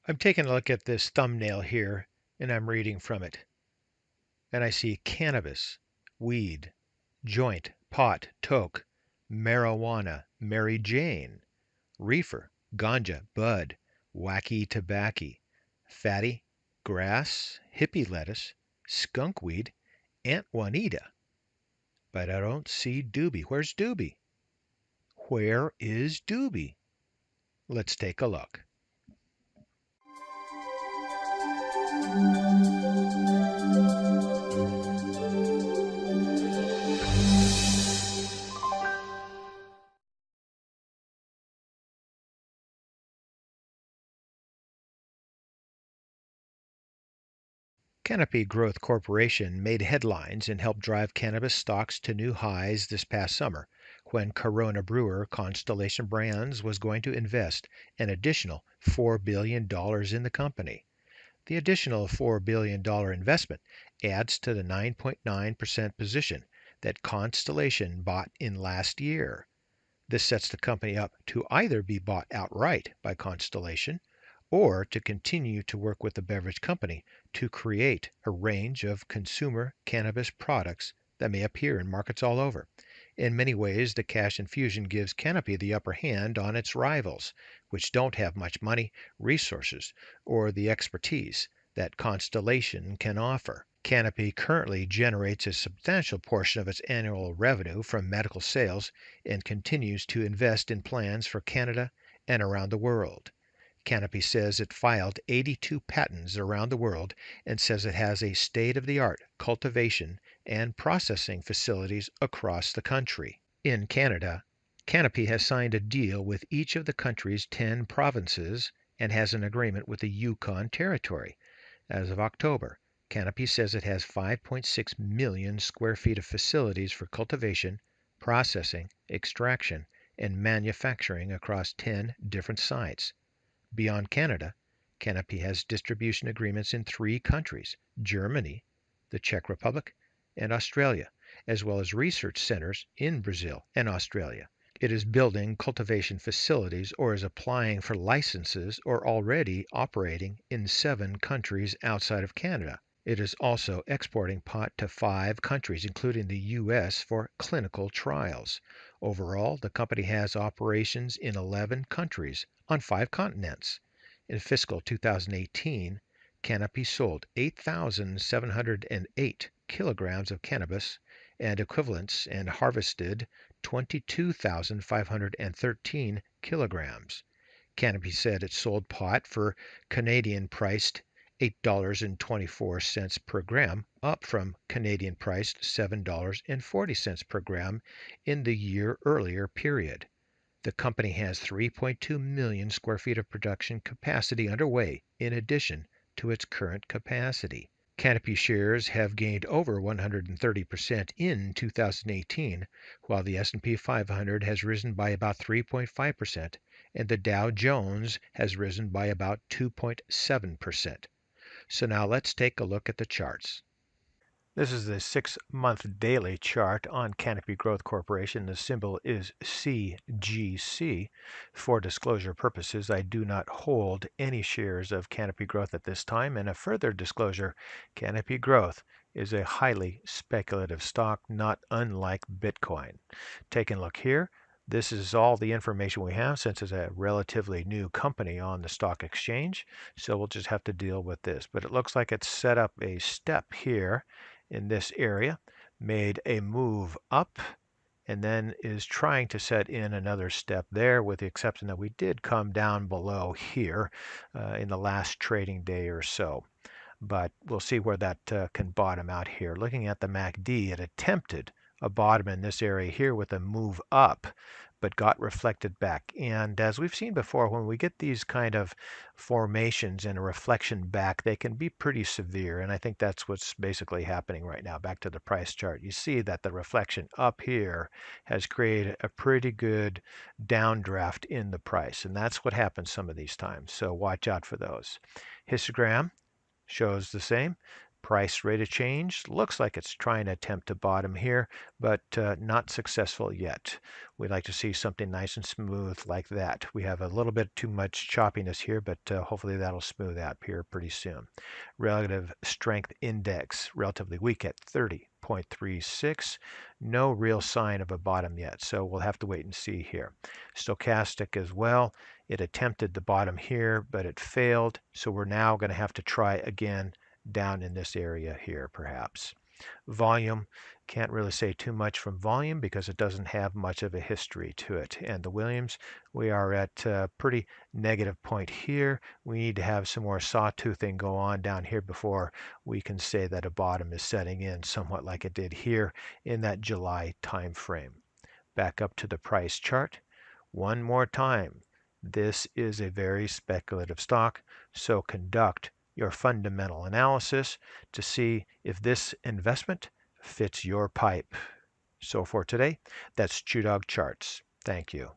I'm taking a look at this thumbnail here and I'm reading from it. And I see cannabis, weed, joint, pot, toke, marijuana, Mary Jane, reefer, ganja, bud, wacky tobacco, fatty, grass, hippie lettuce, skunkweed, Aunt Juanita. But I don't see Doobie. Where's Doobie? Where is Doobie? Let's take a look. Canopy Growth Corporation made headlines and helped drive cannabis stocks to new highs this past summer when Corona brewer Constellation Brands was going to invest an additional $4 billion in the company. The additional $4 billion investment adds to the 9.9% position that Constellation bought in last year. This sets the company up to either be bought outright by Constellation or to continue to work with the beverage company to create a range of consumer cannabis products that may appear in markets all over. In many ways, the cash infusion gives Canopy the upper hand on its rivals, which don't have much money, resources, or the expertise that Constellation can offer. Canopy currently generates a substantial portion of its annual revenue from medical sales and continues to invest in plans for Canada and around the world. Canopy says it filed 82 patents around the world and says it has a state-of-the-art cultivation and processing facilities across the country. In Canada, Canopy has signed a deal with each of the country's 10 provinces and has an agreement with the Yukon Territory. As of October, Canopy says it has 5.6 million square feet of facilities for cultivation, processing, extraction, and manufacturing across 10 different sites. Beyond Canada, Canopy has distribution agreements in 3 countries: Germany, the Czech Republic, and Australia, as well as research centers in Brazil and Australia. It is building cultivation facilities or is applying for licenses or already operating in 7 countries outside of Canada. It is also exporting pot to 5 countries, including the U.S., for clinical trials. Overall, the company has operations in 11 countries on 5 continents. In fiscal 2018, Canopy sold 8,708 kilograms of cannabis and equivalents and harvested 22,513 kilograms. Canopy said it sold pot for Canadian priced $8.24 per gram, up from Canadian priced $7.40 per gram in the year earlier period. The company has 3.2 million square feet of production capacity underway in addition to its current capacity. Canopy shares have gained over 130% in 2018, while the S&P 500 has risen by about 3.5% and the Dow Jones has risen by about 2.7%. So now let's take a look at the charts. This is the 6-month daily chart on Canopy Growth Corporation. The symbol is CGC. For disclosure purposes, I do not hold any shares of Canopy Growth at this time. And a further disclosure, Canopy Growth is a highly speculative stock, not unlike Bitcoin. Taking a look here, this is all the information we have since it's a relatively new company on the stock exchange. So we'll just have to deal with this. But it looks like it's set up a step here in this area, made a move up, and then is trying to set in another step there, with the exception that we did come down below here in the last trading day or so. But we'll see where that can bottom out here. Looking at the MACD, it attempted a bottom in this area here with a move up, but got reflected back. And as we've seen before, when we get these kind of formations and a reflection back, they can be pretty severe. And I think that's what's basically happening right now. Back to the price chart, you see that the reflection up here has created a pretty good downdraft in the price. And that's what happens some of these times. So watch out for those. Histogram shows the same. Price rate of change looks like it's trying to attempt to bottom here, but not successful yet. We'd like to see something nice and smooth like that. We have a little bit too much choppiness here, but hopefully that'll smooth out here pretty soon. Relative strength index relatively weak at 30.36. No real sign of a bottom yet, so we'll have to wait and see here. Stochastic as well. It attempted the bottom here, but it failed, so we're now going to have to try again down in this area here perhaps. Volume, can't really say too much from volume because it doesn't have much of a history to it. And the Williams, we are at a pretty negative point here. We need to have some more sawtoothing go on down here before we can say that a bottom is setting in somewhat like it did here in that July time frame. Back up to the price chart. One more time. This is a very speculative stock, so conduct your fundamental analysis to see if this investment fits your pipe. So for today, that's ChewDog Charts. Thank you.